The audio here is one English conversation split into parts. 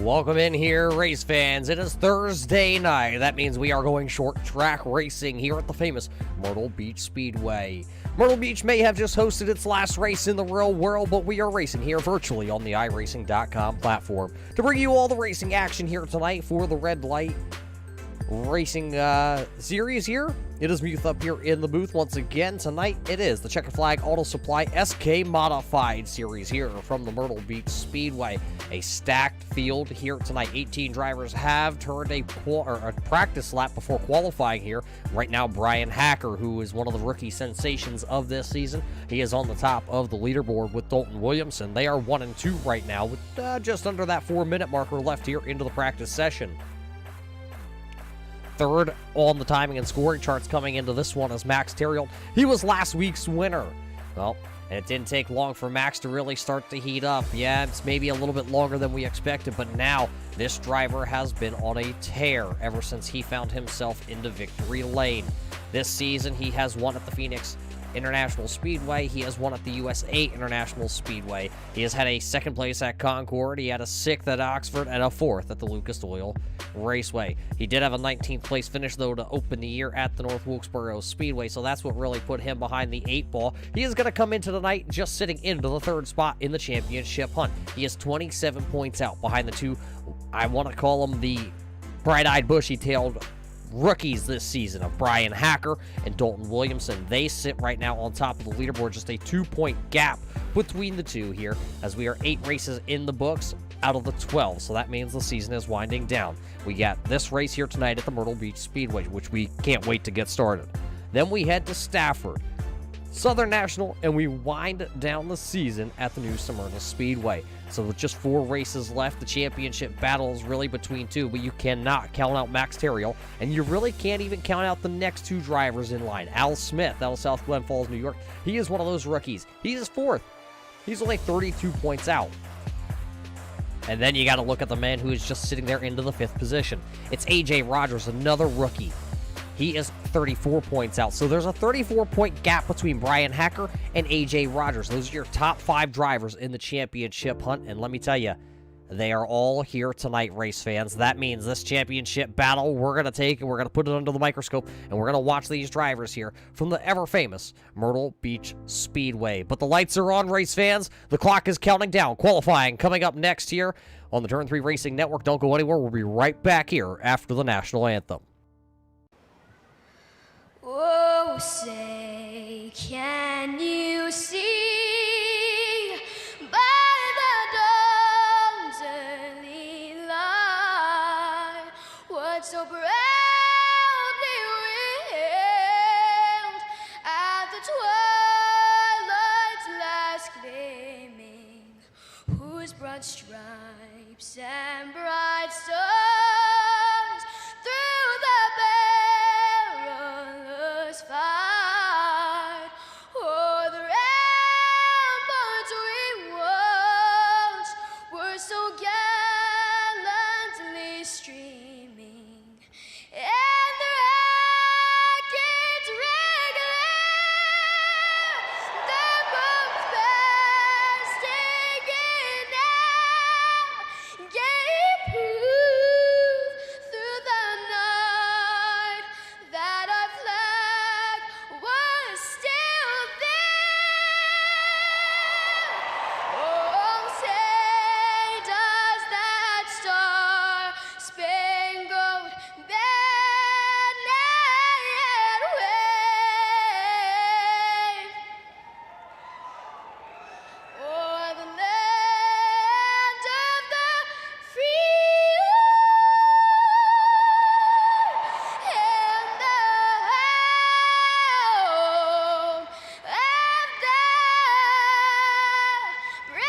Welcome in here, race fans. It is Thursday night. That means we are going short track racing here at the famous Myrtle Beach Speedway. Myrtle Beach may have just hosted its last race in the real world, but we are racing here virtually on the iRacing.com platform to bring you all the racing action here tonight for the red light racing series here. It is Muth up here in the booth once again. Tonight it is the Checkered Flag Auto Supply SK Modified series here from the Myrtle Beach Speedway. A stacked field here tonight. 18 drivers have turned a practice lap before qualifying here. Right now, Brian Hacker, who is one of the rookie sensations of this season, he is on the top of the leaderboard with Dalton Williamson. They are 1 and 2 right now with just under that 4-minute marker left here into the practice session. Third on the timing and scoring charts coming into this one is Max Terriel. He was last week's winner. Well, and it didn't take long for Max to really start to heat up. Yeah, it's maybe a little bit longer than we expected, but now this driver has been on a tear ever since he found himself into victory lane. This season, he has won at the Phoenix International Speedway. He has won at the USA International Speedway. He has had a second place at Concord. He had a 6th at Oxford and a 4th at the Lucas Oil Raceway. He did have a 19th place finish, though, to open the year at the North Wilkesboro Speedway, so that's what really put him behind the 8 ball. He is going to come into the night just sitting into the 3rd spot in the championship hunt. He is 27 points out behind the two, I want to call them the bright-eyed, bushy-tailed rookies this season of Brian Hacker and Dalton Williamson. They sit right now on top of the leaderboard, just a 2-point gap between the two here, as we are 8 races in the books out of the 12, so that means the season is winding down. We got this race here tonight at the Myrtle Beach Speedway, which we can't wait to get started. Then we head to Stafford, Southern National, and we wind down the season at the New Smyrna Speedway. So with just 4 races left, the championship battle is really between 2, but you cannot count out Max Terriel, and you really can't even count out the next 2 drivers in line. Al Smith out of South Glen Falls, New York. He is one of those rookies. He is 4th. He's only 32 points out. And then you got to look at the man who is just sitting there into the 5th position. It's AJ Rogers, another rookie. He is 34 points out. So there's a 34-point gap between Brian Hacker and AJ Rogers. Those are your top 5 drivers in the championship hunt. And let me tell you, they are all here tonight, race fans. That means this championship battle we're going to take and we're going to put it under the microscope, and we're going to watch these drivers here from the ever-famous Myrtle Beach Speedway. But the lights are on, race fans. The clock is counting down. Qualifying coming up next here on the Turn 3 Racing Network. Don't go anywhere. We'll be right back here after the national anthem. Oh, say, can you see by the dawn's early light what so proudly wailed at the twilight's last gleaming, whose broad stripes and bright stars through the fight o'er the ramparts we watched were so gallantly streaming, and the rackets regular, the boats bursting in air, gave proof through the night that our flag was still there. Oh, say does that star-spangled banner yet wave o'er the land of the free and the home of the brave?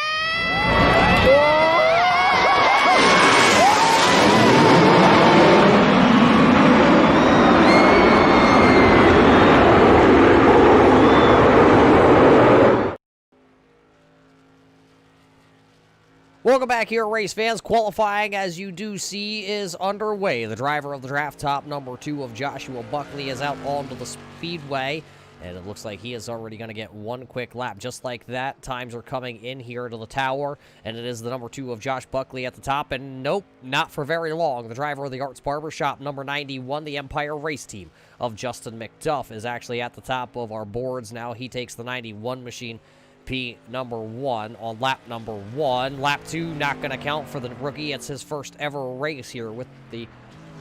Welcome back here, race fans. Qualifying, as you do see, is underway. The driver of the draft, top number 2 of Joshua Buckley, is out onto the speedway. And it looks like he is already going to get one quick lap. Just like that, times are coming in here to the tower. And it is the number 2 of Josh Buckley at the top. And nope, not for very long. The driver of the Arts Barbershop, number 91, the Empire Race Team of Justin McDuff, is actually at the top of our boards now. He takes the 91 machine, P number 1, on lap number 1. Lap 2 not going to count for the rookie. It's his first ever race here with the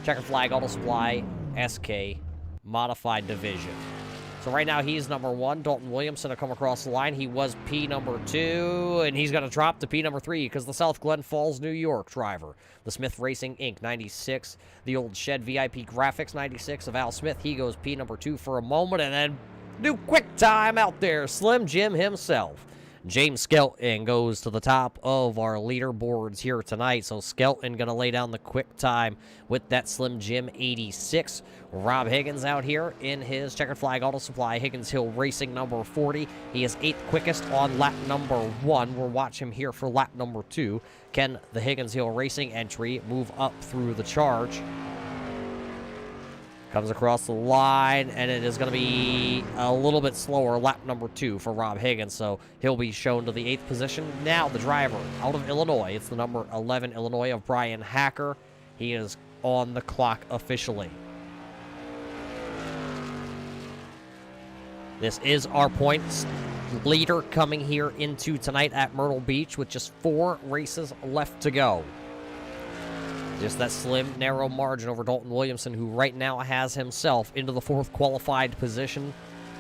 Checkered Flag Auto Supply SK Modified Division. So right now he's number 1. Dalton Williamson will come across the line. He was P number 2, and he's going to drop to P number 3 because the South Glen Falls, New York driver, the Smith Racing Inc. 96, the old Shed VIP Graphics 96 of Al Smith. He goes P number 2 for a moment, and then new quick time out there, Slim Jim himself. James Skelton goes to the top of our leaderboards here tonight. So Skelton going to lay down the quick time with that Slim Jim 86. Rob Higgins out here in his Checkered Flag Auto Supply Higgins Hill Racing number 40. He is 8th quickest on lap number 1. We'll watch him here for lap number 2. Can the Higgins Hill Racing entry move up through the charge? Comes across the line, and it is going to be a little bit slower, lap number 2 for Rob Higgins, so he'll be shown to the 8th position. Now the driver out of Illinois, it's the number 11 Illinois of Brian Hacker. He is on the clock officially. This is our points leader coming here into tonight at Myrtle Beach with just 4 races left to go. Just that slim, narrow margin over Dalton Williamson, who right now has himself into the 4th qualified position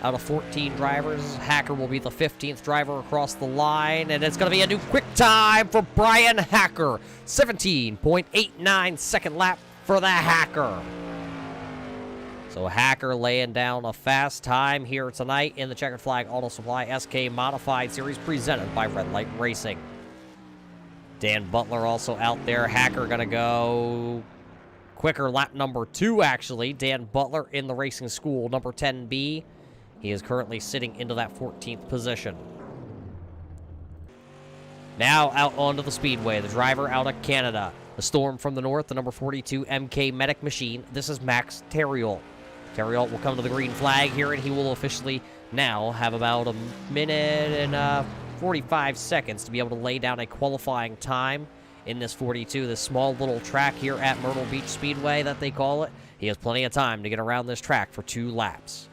out of 14 drivers. Hacker will be the 15th driver across the line, and it's going to be a new quick time for Brian Hacker. 17.89 second lap for the Hacker. So Hacker laying down a fast time here tonight in the Checkered Flag Auto Supply SK Modified Series presented by Red Light Racing. Dan Butler also out there. Hacker going to go quicker lap number 2, actually. Dan Butler in the racing school, number 10B. He is currently sitting into that 14th position. Now out onto the speedway, the driver out of Canada. The Storm from the north, the number 42 MK Medic Machine. This is Max Terriol. Terriol will come to the green flag here, and he will officially now have about a minute and 45 seconds to be able to lay down a qualifying time in this 42, this small little track here at Myrtle Beach Speedway that they call it. He has plenty of time to get around this track for 2 laps.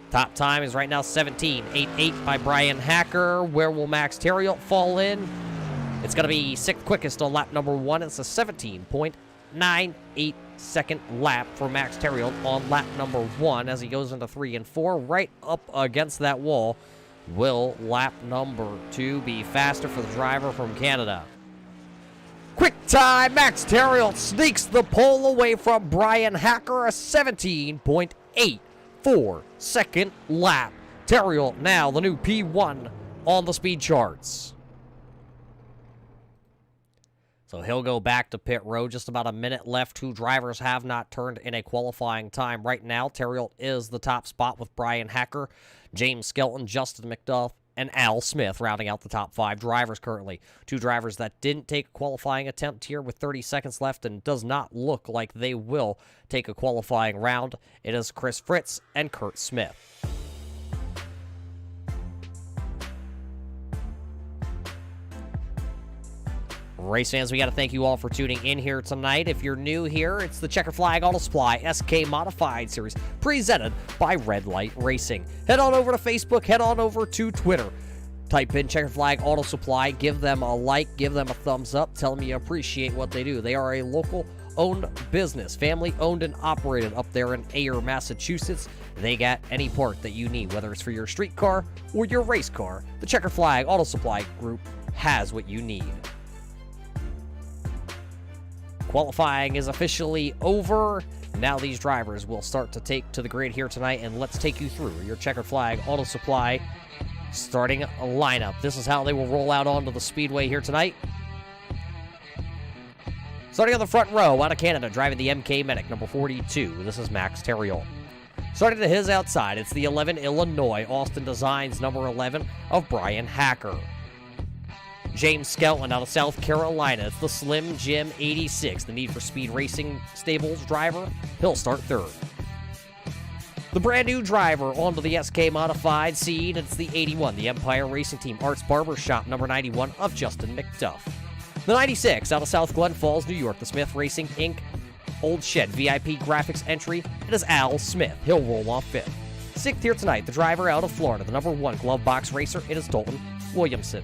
Top time is right now 17.88 by Brian Hacker. Where will Max Terriot fall in? It's going to be 6th quickest on lap number 1. It's a 17.98 second lap for Max Terriot on lap number 1 as he goes into 3 and 4 right up against that wall. Will lap number 2 be faster for the driver from Canada? Quick time, Max Terriot sneaks the pole away from Brian Hacker, a 17.84 second lap. Terriot now the new P1 on the speed charts. So he'll go back to pit road. Just about a minute left. 2 drivers have not turned in a qualifying time. Right now, Terriot is the top spot with Brian Hacker, James Skelton, Justin McDuff, and Al Smith rounding out the top 5 drivers currently. 2 drivers that didn't take a qualifying attempt here with 30 seconds left and does not look like they will take a qualifying round. It is Chris Fritz and Kurt Smith. Race fans, we got to thank you all for tuning in here tonight. If you're new here, it's the Checkered Flag Auto Supply SK Modified Series presented by Red Light Racing. Head on over to Facebook, head on over to Twitter. Type in Checkered Flag Auto Supply, give them a like, give them a thumbs up, tell them you appreciate what they do. They are a local-owned business, family-owned and operated up there in Ayer, Massachusetts. They got any part that you need, whether it's for your street car or your race car. The Checkered Flag Auto Supply Group has what you need. Qualifying is officially over. Now these drivers will start to take to the grid here tonight, and let's take you through your Checkered Flag Auto Supply starting lineup. This is how they will roll out onto the speedway here tonight. Starting on the front row, out of Canada, driving the MK Medic, number 42. This is Max Terriol. Starting to his outside, it's the 11 Illinois Austin Designs, number 11 of Brian Hacker. James Skelton out of South Carolina. It's the Slim Jim 86, the Need for Speed Racing Stables driver. He'll start 3rd. The brand new driver onto the SK Modified seed, it's the 81, the Empire Racing Team Arts Barbershop, number 91 of Justin McDuff. The 96, out of South Glen Falls, New York, the Smith Racing Inc. Old Shed VIP graphics entry, it is Al Smith. He'll roll off 5th. 6th here tonight, the driver out of Florida, the number 1 glove box racer, it is Dalton Williamson.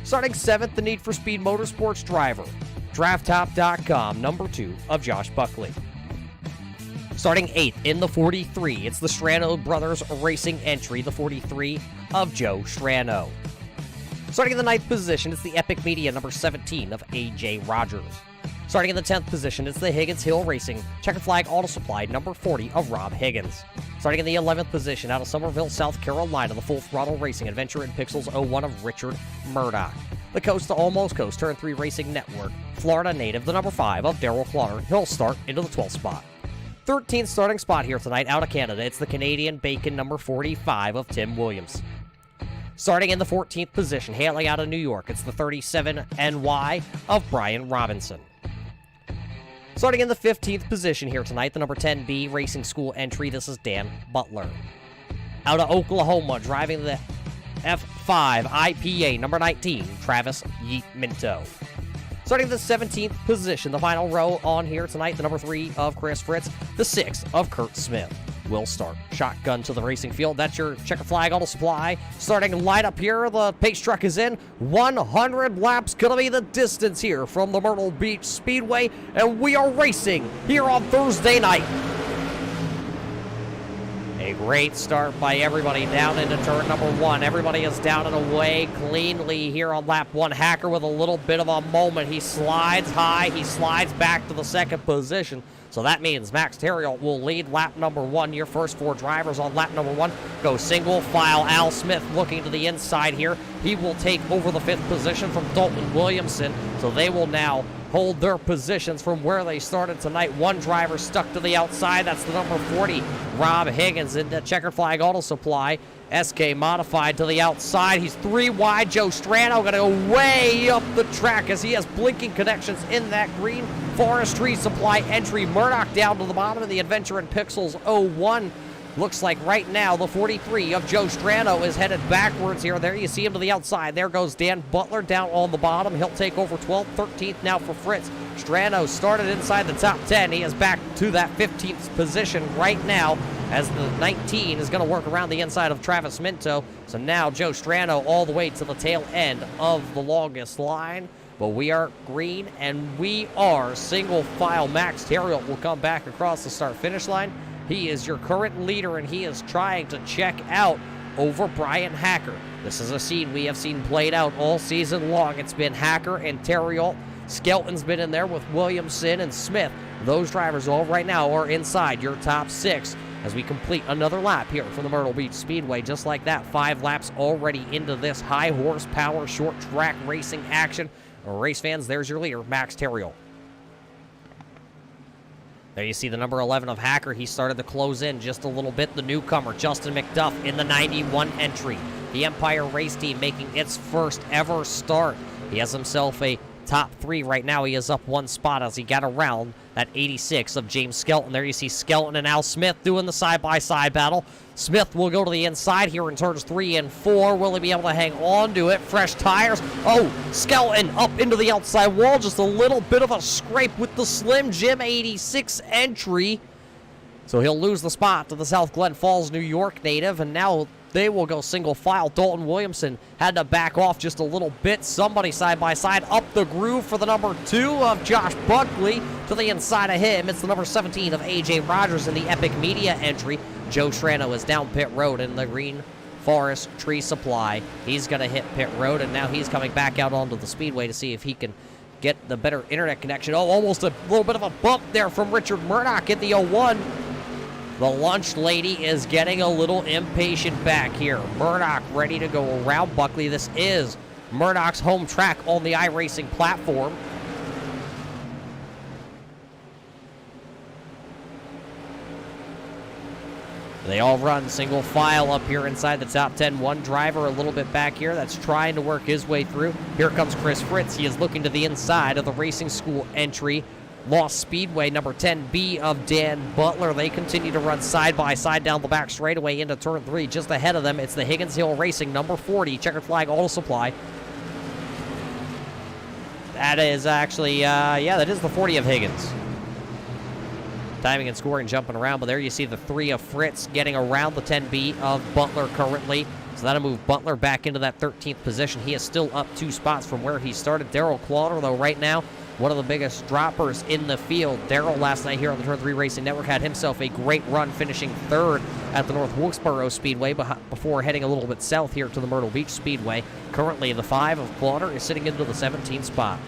Starting 7th, the Need for Speed Motorsports driver, DraftTop.com, number 2 of Josh Buckley. Starting 8th in the 43, it's the Strano Brothers Racing entry, the 43 of Joe Strano. Starting in the 9th position, it's the Epic Media number 17 of A.J. Rogers. Starting in the 10th position, it's the Higgins Hill Racing Checkered Flag Auto Supply number 40 of Rob Higgins. Starting in the 11th position, out of Somerville, South Carolina, the Full Throttle Racing Adventure in Pixels 01 of Richard Murdoch. The Coast to Almost Coast Turn 3 Racing Network, Florida native, the number 5 of Daryl Clotter. He'll start into the 12th spot. 13th starting spot here tonight out of Canada, it's the Canadian Bacon number 45 of Tim Williams. Starting in the 14th position, hailing out of New York, it's the 37 NY of Brian Robinson. Starting in the 15th position here tonight, the number 10B Racing School entry, this is Dan Butler. Out of Oklahoma, driving the F5 IPA number 19, Travis Yeet Minto. Starting in the 17th position, the final row on here tonight, the number 3 of Chris Fritz, the 6 of Kurt Smith will start. Shotgun to the racing field. That's your Checkered Flag Auto Supply. Starting light up here, the pace truck is in. 100 laps gonna be the distance here from the Myrtle Beach Speedway, and we are racing here on Thursday night. A great start by everybody down into turn number 1. Everybody is down and away cleanly here on lap 1. Hacker with a little bit of a moment. He slides high. He slides back to the 2nd position. So that means Max Terriot will lead lap number 1. Your first 4 drivers on lap number 1 go single file. Al Smith looking to the inside here. He will take over the 5th position from Dalton Williamson. So they will now hold their positions from where they started tonight. 1 driver stuck to the outside. That's the number 40, Rob Higgins, in the Checkered Flag Auto Supply. SK Modified to the outside. He's 3 wide. Joe Strano going to go way up the track as he has blinking connections in that green Forestry Supply entry. Murdoch down to the bottom of the Adventure in Pixels 01. Looks like right now the 43 of Joe Strano is headed backwards here. There you see him to the outside. There goes Dan Butler down on the bottom. He'll take over 12th, 13th now for Fritz. Strano started inside the top 10. He is back to that 15th position right now as the 19 is going to work around the inside of Travis Minto. So now Joe Strano all the way to the tail end of the longest line. But we are green and we are single file. Max Terriot will come back across the start-finish line. He is your current leader, and he is trying to check out over Brian Hacker. This is a scene we have seen played out all season long. It's been Hacker and Terriot. Skelton's been in there with Williamson and Smith. Those drivers all right now are inside your top 6 as we complete another lap here from the Myrtle Beach Speedway. Just like that, 5 laps already into this high horsepower, short track racing action. Race fans, there's your leader, Max Terriot. There you see the number 11 of Hacker. He started to close in just a little bit. The newcomer, Justin McDuff, in the 91 entry. The Empire Race Team making its first ever start. He has himself a top 3 right now. He is up 1 spot as he got around that 86 of James Skelton. There you see Skelton and Al Smith doing the side-by-side battle. Smith will go to the inside here in turns 3 and 4. Will he be able to hang on to it? Fresh tires. Oh, Skelton up into the outside wall. Just a little bit of a scrape with the Slim Jim 86 entry. So he'll lose the spot to the South Glen Falls, New York native, and now they will go single file. Dalton Williamson had to back off just a little bit. Somebody side by side up the groove for the number 2 of Josh Buckley. To the inside of him, it's the number 17 of A.J. Rogers in the Epic Media entry. Joe Strano is down pit road in the green Forest Tree Supply. He's going to hit pit road, and now he's coming back out onto the speedway to see if he can get the better internet connection. Oh, almost a little bit of a bump there from Richard Murdoch at the 01. The lunch lady is getting a little impatient back here. Murdoch ready to go around Buckley. This is Murdoch's home track on the iRacing platform. They all run single file up here inside the top 10. One driver a little bit back here that's trying to work his way through. Here comes Chris Fritz. He is looking to the inside of the Racing School entry. Lost Speedway, number 10B of Dan Butler. They continue to run side by side down the back straightaway into turn 3. Just ahead of them, it's the Higgins Hill Racing, number 40, Checkered Flag Auto Supply. That is actually, that is the 40 of Higgins. Timing and scoring, jumping around, but there you see the 3 of Fritz getting around the 10B of Butler currently. So that'll move Butler back into that 13th position. He is still up 2 spots from where he started. Darrell Clauter, though, right now, one of the biggest droppers in the field. Darrell last night here on the Turn 3 Racing Network had himself a great run, finishing 3rd at the North Wilkesboro Speedway before heading a little bit south here to the Myrtle Beach Speedway. Currently, the 5 of Clauter is sitting into the 17th spot.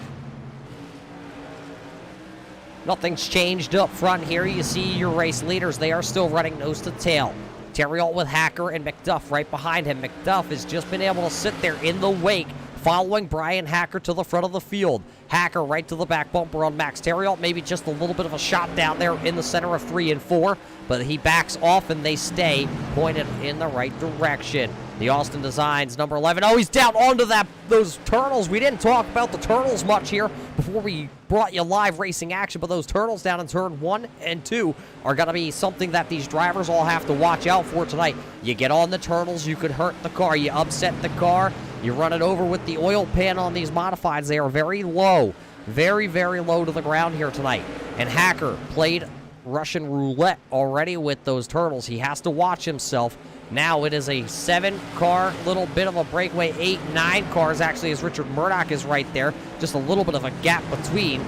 Nothing's changed up front here. You see your race leaders. They are still running nose to tail. Terriot with Hacker and McDuff right behind him. McDuff has just been able to sit there in the wake, following Brian Hacker to the front of the field. Hacker right to the back bumper on Max Terriot. Maybe just a little bit of a shot down there in the center of 3 and 4, but he backs off and they stay pointed in the right direction. The Austin Designs, number 11. Oh, he's down onto those turtles. We didn't talk about the turtles much here before we brought you live racing action, but those turtles down in turn 1 and 2 are going to be something that these drivers all have to watch out for tonight. You get on the turtles, you could hurt the car. You upset the car, you run it over with the oil pan on these modifieds. They are very low, very, very low to the ground here tonight. And Hacker played Russian roulette already with those turtles. He has to watch himself. Now it is a 7-car, little bit of a breakaway, 8, 9 cars actually, as Richard Murdoch is right there. Just a little bit of a gap between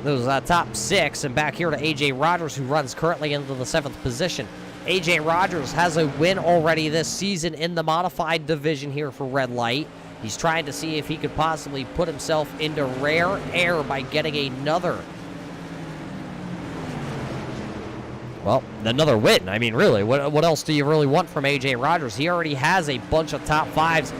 those top 6. And back here to A.J. Rogers, who runs currently into the 7th position. A.J. Rogers has a win already this season in the modified division here for Red Light. He's trying to see if he could possibly put himself into rare air by getting another win. I mean, really, what else do you really want from A.J. Rogers? He already has a bunch of top 5s.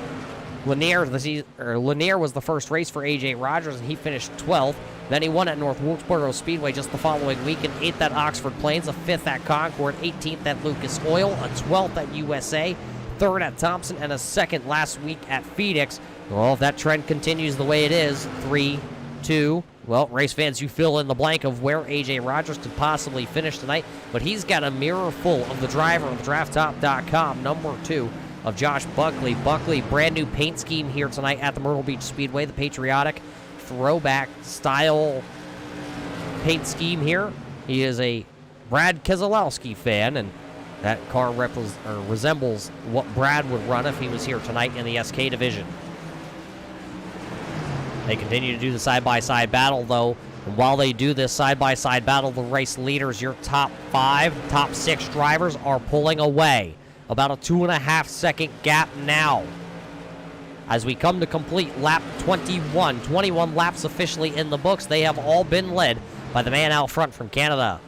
Lanier was the first race for A.J. Rogers, and he finished 12th. Then he won at North Wilkesboro Speedway just the following weekend, 8th at Oxford Plains, a 5th at Concord, 18th at Lucas Oil, a 12th at USA, 3rd at Thompson, and a 2nd last week at Phoenix. Well, if that trend continues the way it is, 3, 2... Well, race fans, you fill in the blank of where A.J. Rogers could possibly finish tonight, but he's got a mirror full of the driver of DraftTop.com, number 2 of Josh Buckley. Buckley, brand new paint scheme here tonight at the Myrtle Beach Speedway, the patriotic throwback style paint scheme here. He is a Brad Keselowski fan, and that car resembles what Brad would run if he was here tonight in the SK division. They continue to do the side-by-side battle, though. And while they do this side-by-side battle, the race leaders, your top 5, top 6 drivers are pulling away. About a 2.5-second gap now. As we come to complete lap 21. 21 laps officially in the books. They have all been led by the man out front from Canada.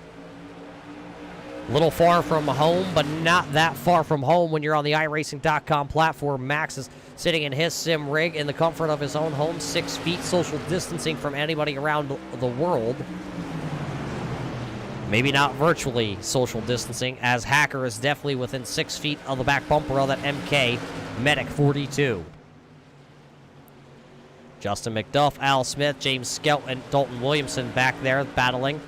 A little far from home, but not that far from home when you're on the iRacing.com platform. Max is sitting in his sim rig in the comfort of his own home, 6 feet, social distancing from anybody around the world. Maybe not virtually social distancing, as Hacker is definitely within 6 feet of the back bumper of that MK Medic 42. Justin McDuff, Al Smith, James Skelt, and Dalton Williamson back there battling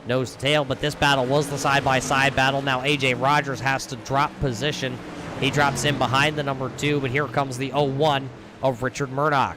nose to tail, but this battle was the side-by-side battle. Now A.J. Rogers has to drop position. He drops in behind the number 2, but here comes the 01 of Richard Murdoch.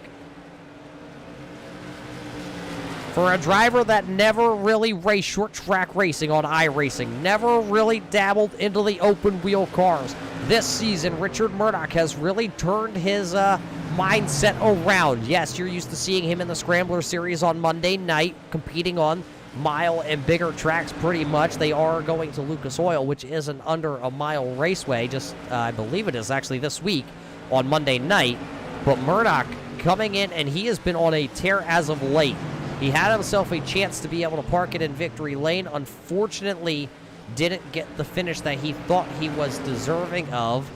For a driver that never really raced short track racing on iRacing, never really dabbled into the open wheel cars, this season Richard Murdoch has really turned his mindset around. Yes, you're used to seeing him in the Scrambler Series on Monday night, competing on mile and bigger tracks pretty much. They are going to Lucas Oil, which is an under a mile raceway, just I believe it is actually this week on Monday night. But Murdoch coming in, and he has been on a tear as of late. He had himself a chance to be able to park it in victory lane. Unfortunately, didn't get the finish that he thought he was deserving of.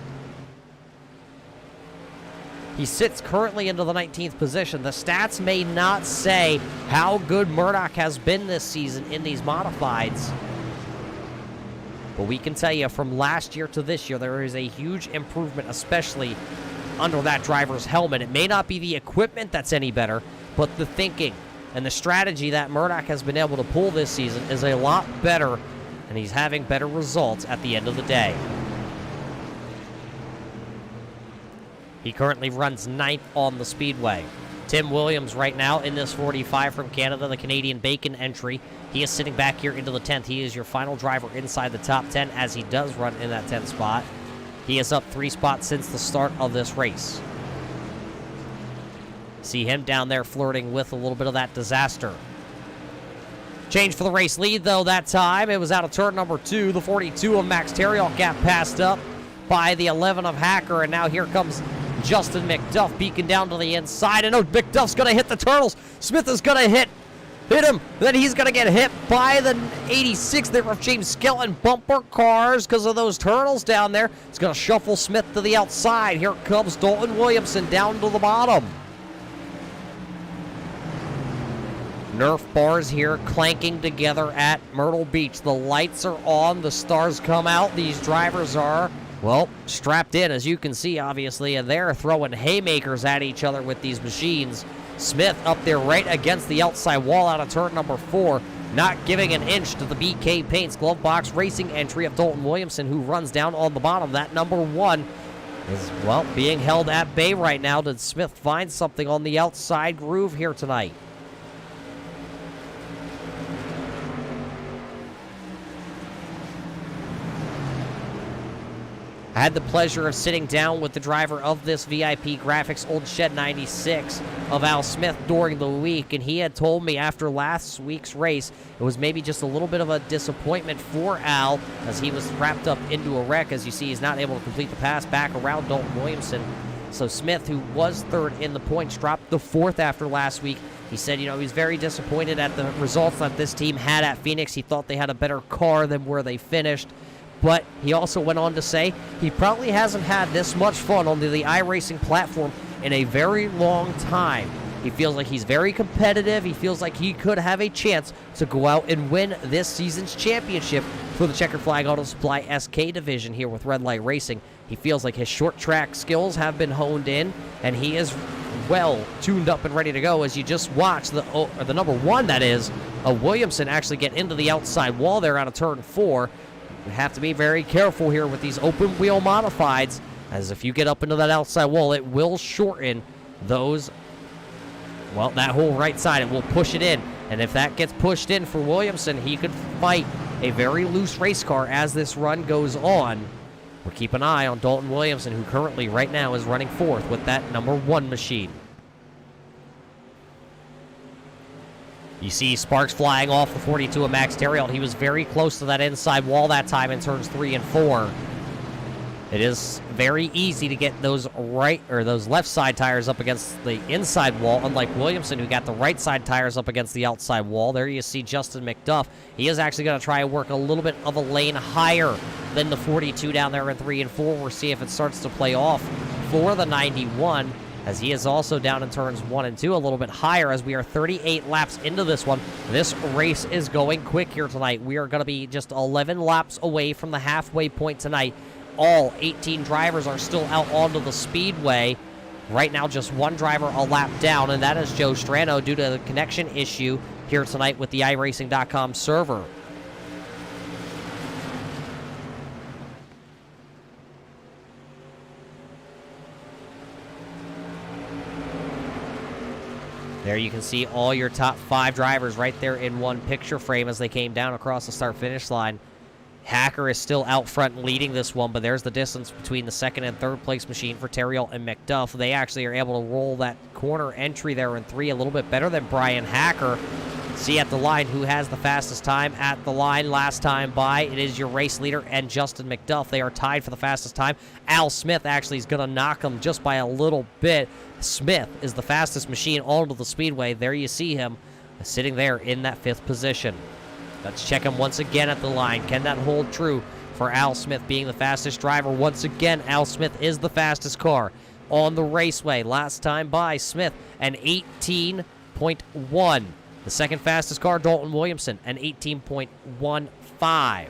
He sits currently into the 19th position. The stats may not say how good Murdoch has been this season in these modifieds, but we can tell you from last year to this year, there is a huge improvement, especially under that driver's helmet. It may not be the equipment that's any better, but the thinking, And the strategy that Murdoch has been able to pull this season is a lot better, and he's having better results at the end of the day. He currently runs 9th on the speedway. Tim Williams right now in this 45 from Canada, the Canadian Bacon entry. He is sitting back here into the 10th. He is your final driver inside the top 10 as he does run in that 10th spot. He is up 3 spots since the start of this race. See him down there flirting with a little bit of that disaster. Change for the race lead, though, that time. It was out of turn number 2. The 42 of Max Terriot got passed up by the 11 of Hacker, and now here comes Justin McDuff beaking down to the inside. And McDuff's going to hit the turtles. Smith is going to hit him. Then he's going to get hit by the 86 there of James Skelton. Bumper cars because of those turtles down there. It's going to shuffle Smith to the outside. Here comes Dalton Williamson down to the bottom. Nerf bars here clanking together at Myrtle Beach. The lights are on. The stars come out. These drivers are, well, strapped in, as you can see, obviously, and they're throwing haymakers at each other with these machines. Smith up there right against the outside wall out of turn number 4, not giving an inch to the BK Paints glove box racing entry of Dalton Williamson, who runs down on the bottom. That number 1 is, well, being held at bay right now. Did Smith find something on the outside groove here tonight? I had the pleasure of sitting down with the driver of this VIP Graphics Old Shed 96 of Al Smith during the week, and he had told me after last week's race it was maybe just a little bit of a disappointment for Al as he was wrapped up into a wreck. As you see, he's not able to complete the pass back around Dalton Williamson. So Smith, who was 3rd in the points, dropped the 4th after last week. He said, he was very disappointed at the results that this team had at Phoenix. He thought they had a better car than where they finished. But he also went on to say he probably hasn't had this much fun on the iRacing platform in a very long time. He feels like he's very competitive. He feels like he could have a chance to go out and win this season's championship for the Checkered Flag Auto Supply SK division here with Red Light Racing. He feels like his short track skills have been honed in, and he is well tuned up and ready to go. As you just watch the number 1, that is, of Williamson actually get into the outside wall there out of turn 4. You have to be very careful here with these open wheel modifieds, as if you get up into that outside wall, it will shorten those, well, that whole right side. It will push it in, and if that gets pushed in for Williamson, he could fight a very loose race car as this run goes on. We'll keep an eye on Dalton Williamson, who currently right now is running 4th with that number 1 machine. You see sparks flying off the 42 of Max Terriot. He was very close to that inside wall that time in turns 3 and 4. It is very easy to get those those left side tires up against the inside wall, unlike Williamson, who got the right side tires up against the outside wall. There you see Justin McDuff. He is actually going to try and work a little bit of a lane higher than the 42 down there in 3 and 4. We'll see if it starts to play off for the 91. As he is also down in turns 1 and 2 a little bit higher, as we are 38 laps into this one. This race is going quick here tonight. We are going to be just 11 laps away from the halfway point tonight. All 18 drivers are still out onto the speedway. Right now, just 1 driver a lap down, and that is Joe Strano due to the connection issue here tonight with the iRacing.com server. There you can see all your top 5 drivers right there in one picture frame as they came down across the start-finish line. Hacker is still out front leading this one, but there's the distance between the 2nd and 3rd place machine for Terriot and McDuff. They actually are able to roll that corner entry there in 3 a little bit better than Brian Hacker. See at the line who has the fastest time at the line last time by. It is your race leader and Justin McDuff. They are tied for the fastest time. Al Smith actually is going to knock him just by a little bit. Smith is the fastest machine onto the speedway. There you see him sitting there in that 5th position. Let's check him once again at the line. Can that hold true for Al Smith being the fastest driver? Once again, Al Smith is the fastest car on the raceway. Last time by, Smith, an 18.1. The second fastest car, Dalton Williamson, an 18.15.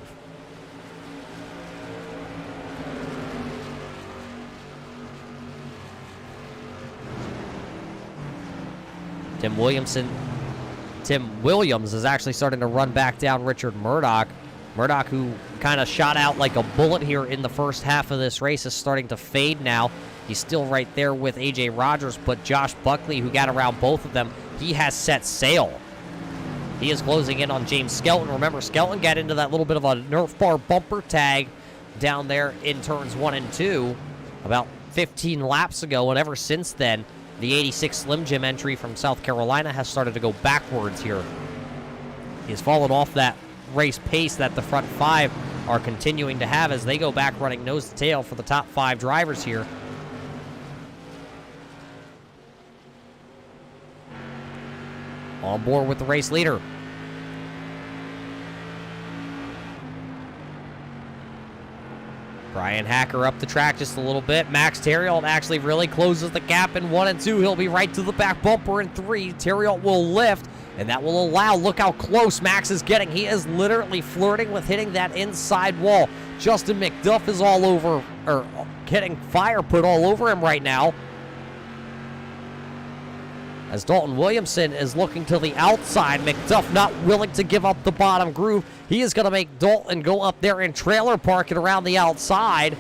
Tim Williamson Tim Williams is actually starting to run back down Richard Murdoch. Murdoch, who kind of shot out like a bullet here in the first half of this race, is starting to fade now. He's still right there with A.J. Rogers, but Josh Buckley, who got around both of them, he has set sail. He is closing in on James Skelton. Remember, Skelton got into that little bit of a Nerf bar bumper tag down there in turns 1 and 2 about 15 laps ago, and ever since then, the 86 Slim Jim entry from South Carolina has started to go backwards here. He's fallen off that race pace that the front 5 are continuing to have as they go back running nose to tail for the top 5 drivers here. On board with the race leader. Brian Hacker up the track just a little bit. Max Theriault actually really closes the gap in 1 and 2. He'll be right to the back bumper in 3. Theriault will lift, and that will allow, look how close Max is getting. He is literally flirting with hitting that inside wall. Justin McDuff is all over, or getting fire put all over him right now. As Dalton Williamson is looking to the outside, McDuff not willing to give up the bottom groove. He is going to make Dalton go up there and trailer park it around the outside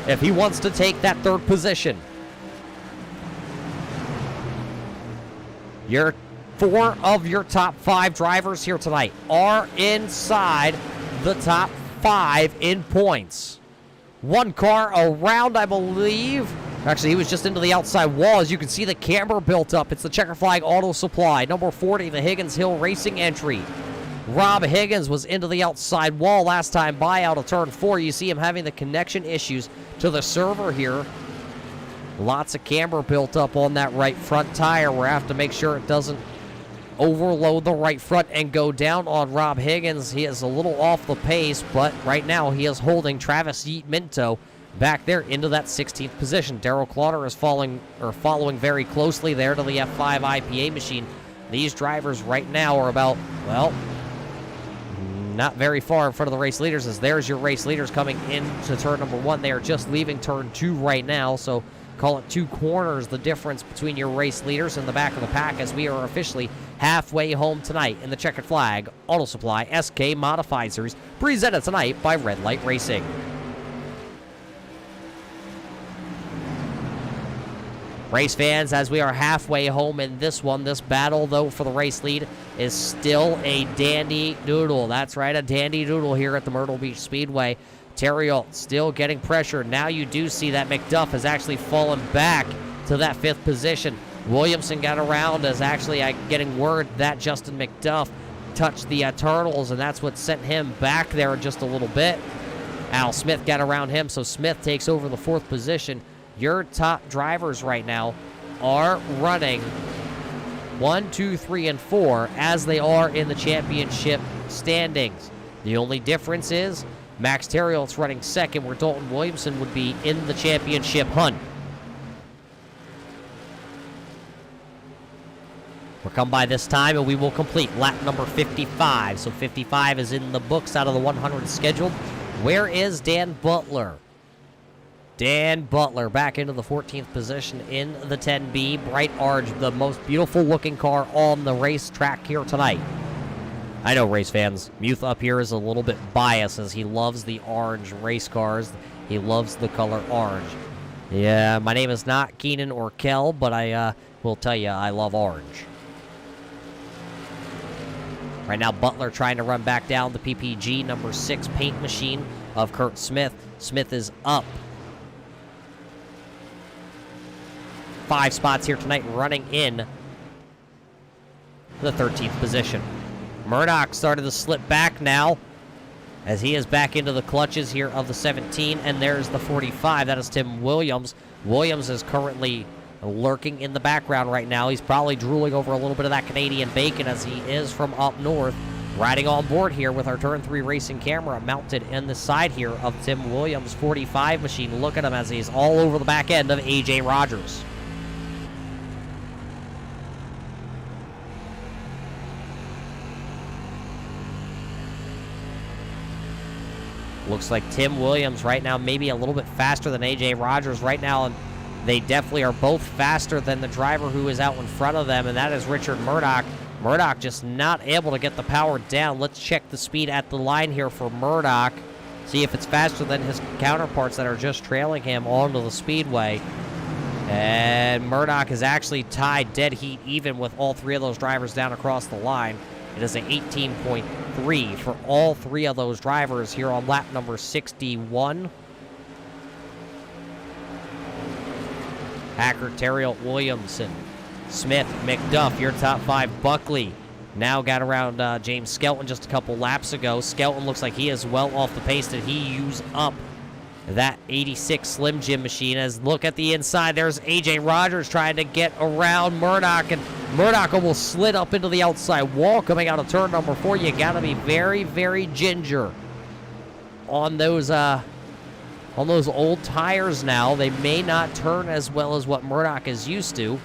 if he wants to take that 3rd position. Your 4 of your top 5 drivers here tonight are inside the top 5 in points. 1 car around, I believe. Actually, he was just into the outside wall. As you can see, the camber built up. It's the Checker Flag Auto Supply. Number 40, the Higgins Hill Racing entry. Rob Higgins was into the outside wall last time by out of turn 4. You see him having the connection issues to the server here. Lots of camber built up on that right front tire. We'll have to make sure it doesn't overload the right front and go down on Rob Higgins. He is a little off the pace, but right now he is holding Travis Yeet Minto back there into that 16th position. Darrell Clotter is following very closely there to the F5 IPA machine. These drivers right now are about, well, not very far in front of the race leaders, as there's your race leaders coming into turn number 1. They are just leaving turn 2 right now, so call it 2 corners, the difference between your race leaders and the back of the pack, as we are officially halfway home tonight in the Checkered Flag Auto Supply SK Modified Series, presented tonight by Red Light Racing. Race fans, as we are halfway home in this one, this battle, though, for the race lead is still a dandy doodle. That's right, a dandy doodle here at the Myrtle Beach Speedway. Theriault still getting pressure. Now you do see that McDuff has actually fallen back to that 5th position. Williamson got around, as actually getting word that Justin McDuff touched the turtles, and that's what sent him back there just a little bit. Al Smith got around him, so Smith takes over the 4th position. Your top drivers right now are running 1, 2, 3, and 4 as they are in the championship standings. The only difference is Max Theriault's running 2nd, where Dalton Williamson would be in the championship hunt. We're come by this time, and we will complete lap number 55. So 55 is in the books out of the 100 scheduled. Where is Dan Butler? Dan Butler back into the 14th position in the 10B. Bright orange, the most beautiful looking car on the racetrack here tonight. I know, race fans, Muth up here is a little bit biased as he loves the orange race cars. He loves the color orange. Yeah, my name is not Keenan or Kel, but I will tell you I love orange. Right now, Butler trying to run back down the PPG number 6 paint machine of Kurt Smith. Smith is up 5 spots here tonight, running in the 13th position. Murdoch started to slip back now as he is back into the clutches here of the 17, and there's the 45. That is Tim Williams. Williams is currently lurking in the background right now. He's probably drooling over a little bit of that Canadian bacon as he is from up north. Riding on board here with our Turn 3 racing camera mounted in the side here of Tim Williams' 45 machine. Look at him as he's all over the back end of A.J. Rogers. Looks like Tim Williams right now maybe a little bit faster than A.J. Rogers right now, and they definitely are both faster than the driver who is out in front of them, and that is Richard Murdoch. Murdoch just not able to get the power down. Let's check the speed at the line here for Murdoch. See if it's faster than his counterparts that are just trailing him onto the speedway. And Murdoch is actually tied dead heat even with all three of those drivers down across the line. It is an 18.3 for all three of those drivers here on lap number 61. Hacker, Terriot, Williamson, Smith, McDuff, your top five. Buckley now got around James Skelton just a couple laps ago. Skelton looks like he is well off the pace. Did he use up that 86 Slim Jim machine? As look at the inside, there's AJ Rogers trying to get around Murdoch, and Murdoch almost slid up into the outside wall coming out of turn number 4. You got to be very, very ginger on those old tires now. They may not turn as well as what Murdoch is used to.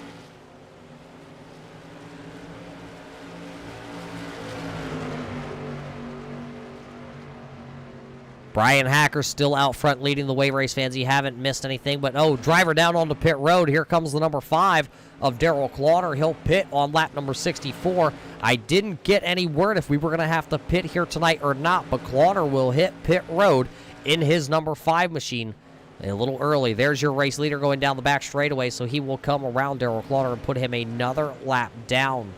Brian Hacker still out front leading the way, race fans. You haven't missed anything, but driver down onto pit road. Here comes the number 5 of Darrell Clauter. He'll pit on lap number 64. I didn't get any word if we were going to have to pit here tonight or not, but Clauter will hit pit road in his number 5 machine a little early. There's your race leader going down the back straightaway, so he will come around Darrell Clauter and put him another lap down.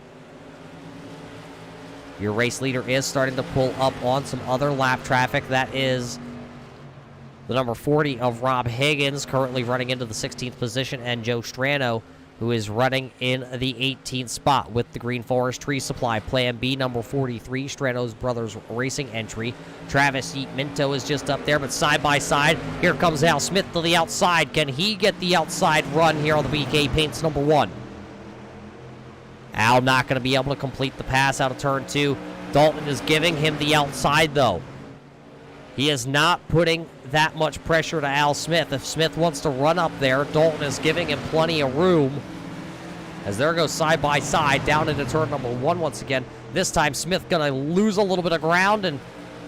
Your race leader is starting to pull up on some other lap traffic. That is the number 40 of Rob Higgins, currently running into the 16th position, and Joe Strano, who is running in the 18th spot with the Green Forest Tree Supply. Plan B, number 43, Strano's Brothers Racing entry. Travis Yeet Minto is just up there, but side by side, here comes Al Smith to the outside. Can he get the outside run here on the BK Paints number 1? Al not going to be able to complete the pass out of turn 2. Dalton is giving him the outside, though. He is not putting that much pressure to Al Smith. If Smith wants to run up there, Dalton is giving him plenty of room. As there goes side by side down into turn number 1 once again. This time Smith going to lose a little bit of ground, and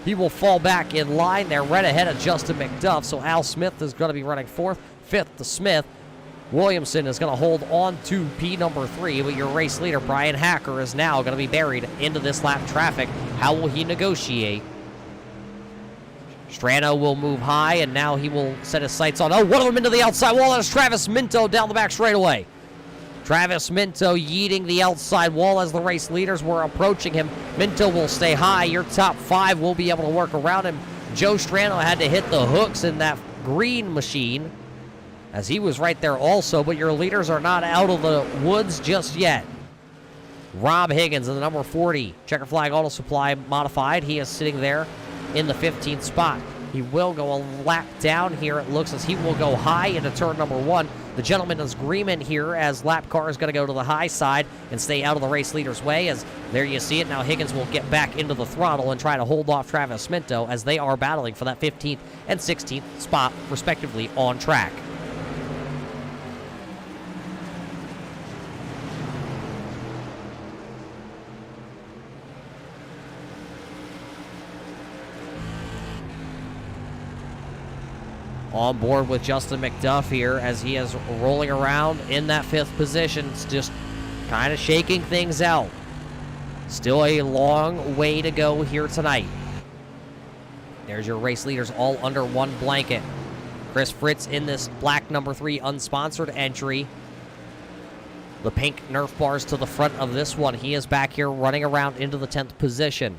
he will fall back in line there right ahead of Justin McDuff. So Al Smith is going to be running 4th, 5th to Smith. Williamson is going to hold on to P number 3, but your race leader, Brian Hacker, is now going to be buried into this lap traffic. How will he negotiate? Strano will move high, and now he will set his sights on, one of them into the outside wall. That is Travis Minto down the back straightaway. Travis Minto yeeting the outside wall as the race leaders were approaching him. Minto will stay high. Your top 5 will be able to work around him. Joe Strano had to hit the hooks in that green machine, as he was right there also, but your leaders are not out of the woods just yet. Rob Higgins in the number 40, Checker Flag Auto Supply modified. He is sitting there in the 15th spot. He will go a lap down here. It looks as he will go high into turn number 1. The gentleman's agreement here as lap car is going to go to the high side and stay out of the race leader's way. As there you see it. Now Higgins will get back into the throttle and try to hold off Travis Minto as they are battling for that 15th and 16th spot respectively on track. On board with Justin McDuff here as he is rolling around in that 5th position. It's just kind of shaking things out. Still a long way to go here tonight. There's your race leaders all under one blanket. Chris Fritz in this black number 3 unsponsored entry. The pink Nerf bars to the front of this one. He is back here running around into the 10th position.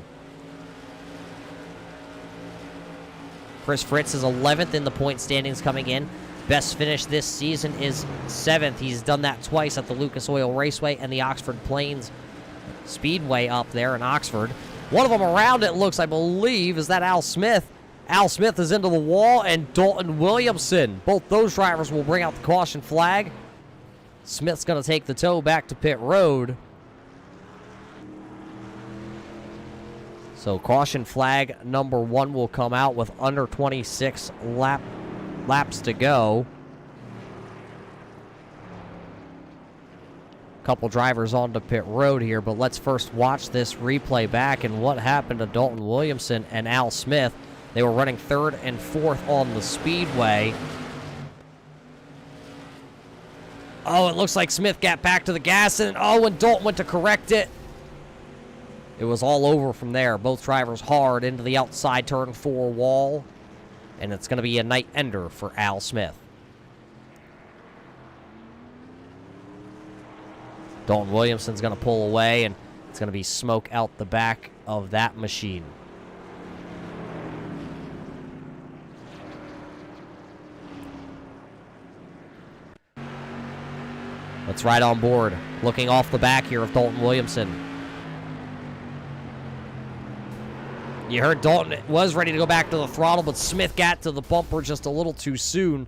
Chris Fritz is 11th in the point standings coming in. Best finish this season is 7th. He's done that twice at the Lucas Oil Raceway and the Oxford Plains Speedway up there in Oxford. One of them around it looks, I believe, is that Al Smith. Al Smith is into the wall, and Dalton Williamson. Both those drivers will bring out the caution flag. Smith's going to take the tow back to pit road. So caution flag number 1 will come out with under 26 laps to go. Couple drivers onto pit road here, but let's first watch this replay back and what happened to Dalton Williamson and Al Smith. They were running 3rd and 4th on the speedway. It looks like Smith got back to the gas, and when Dalton went to correct it, it was all over from there. Both drivers hard into the outside turn 4 wall, and it's going to be a night ender for Al Smith. Dalton Williamson's going to pull away, and it's going to be smoke out the back of that machine. Let's ride on board. Looking off the back here of Dalton Williamson. You heard Dalton was ready to go back to the throttle, but Smith got to the bumper just a little too soon.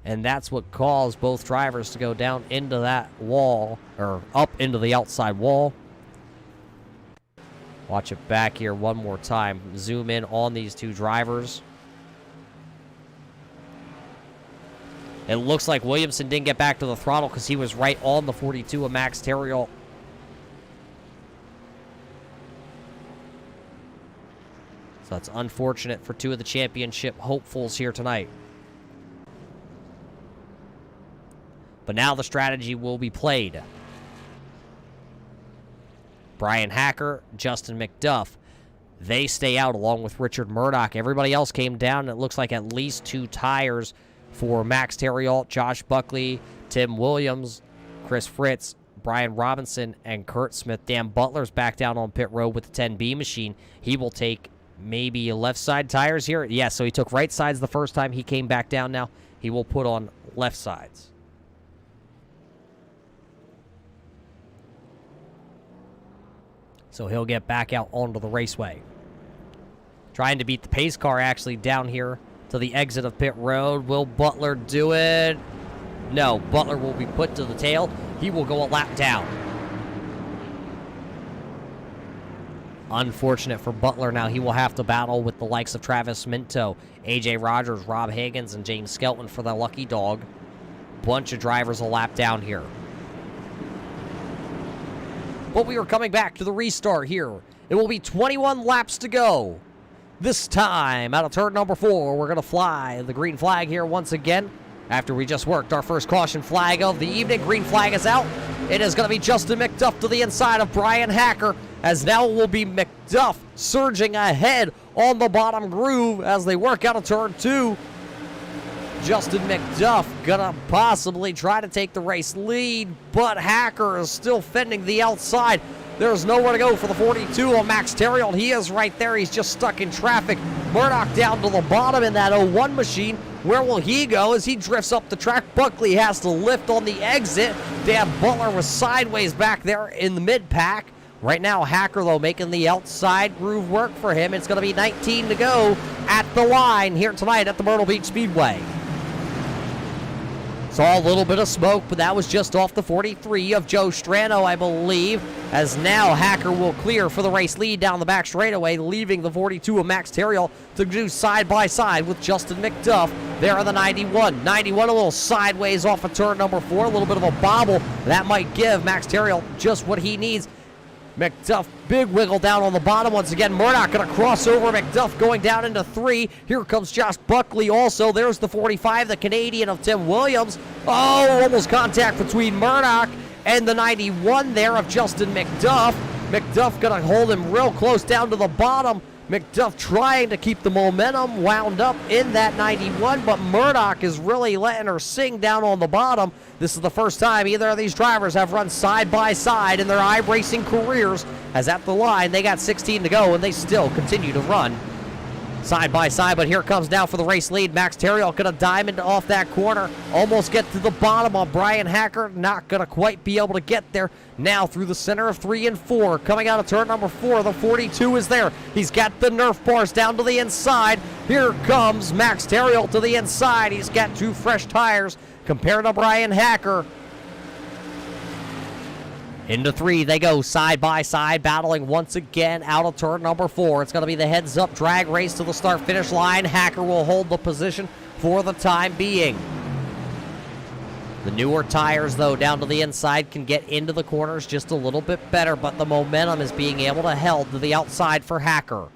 And that's what caused both drivers to go down into that wall, or up into the outside wall. Watch it back here one more time. Zoom in on these two drivers. It looks like Williamson didn't get back to the throttle because he was right on the 42 of Max Terriol. So that's unfortunate for two of the championship hopefuls here tonight. But now the strategy will be played. Brian Hacker, Justin McDuff, they stay out along with Richard Murdoch. Everybody else came down, and it looks like at least 2 tires for Max Terriol, Josh Buckley, Tim Williams, Chris Fritz, Brian Robinson, and Kurt Smith. Dan Butler's back down on pit road with the 10B machine. He will take maybe left side tires here. Yeah, so he took right sides the first time. He came back down now. He will put on left sides. So he'll get back out onto the raceway. Trying to beat the pace car actually down here to the exit of pit road. Will Butler do it? No, Butler will be put to the tail. He will go a lap down. Unfortunate for Butler now. He will have to battle with the likes of Travis Minto, AJ Rogers, Rob Higgins, and James Skelton for the lucky dog. Bunch of drivers a lap down here. But we are coming back to the restart here. It will be 21 laps to go. This time, out of turn number 4, we're going to fly the green flag here once again. After we just worked our first caution flag of the evening, green flag is out. It is going to be Justin McDuff to the inside of Brian Hacker, as now it will be McDuff surging ahead on the bottom groove as they work out of turn 2. Justin McDuff gonna possibly try to take the race lead, but Hacker is still fending the outside. There's nowhere to go for the 42 on Max Terriol. He is right there. He's just stuck in traffic. Murdoch down to the bottom in that 01 machine. Where will he go as he drifts up the track? Buckley has to lift on the exit. Dan Butler was sideways back there in the mid-pack. Right now, Hacker, though, making the outside groove work for him. It's going to be 19 to go at the line here tonight at the Myrtle Beach Speedway. Saw a little bit of smoke, but that was just off the 43 of Joe Strano, I believe, as now Hacker will clear for the race lead down the back straightaway, leaving the 42 of Max Terriol to do side-by-side with Justin McDuff there in the 91. 91 a little sideways off of turn number 4, a little bit of a bobble. That might give Max Terriol just what he needs. McDuff, big wiggle down on the bottom once again. Murdoch going to cross over. McDuff going down into 3. Here comes Josh Buckley also. There's the 45, the Canadian of Tim Williams. Oh, almost contact between Murdoch and the 91 there of Justin McDuff. McDuff going to hold him real close down to the bottom. McDuff trying to keep the momentum wound up in that 91, but Murdoch is really letting her sing down on the bottom. This is the first time either of these drivers have run side by side in their iRacing careers, as at the line they got 16 to go and they still continue to run side by side. But here comes now for the race lead. Max Terriol gonna diamond off that corner, almost get to the bottom on Brian Hacker, not gonna quite be able to get there. Now through the center of 3 and 4, coming out of turn number 4, the 42 is there. He's got the Nerf bars down to the inside. Here comes Max Terriol to the inside. He's got 2 fresh tires compared to Brian Hacker. Into 3, they go side by side, battling once again out of turn number 4. It's going to be the heads-up drag race to the start-finish line. Hacker will hold the position for the time being. The newer tires, though, down to the inside can get into the corners just a little bit better, but the momentum is being able to held to the outside for Hacker.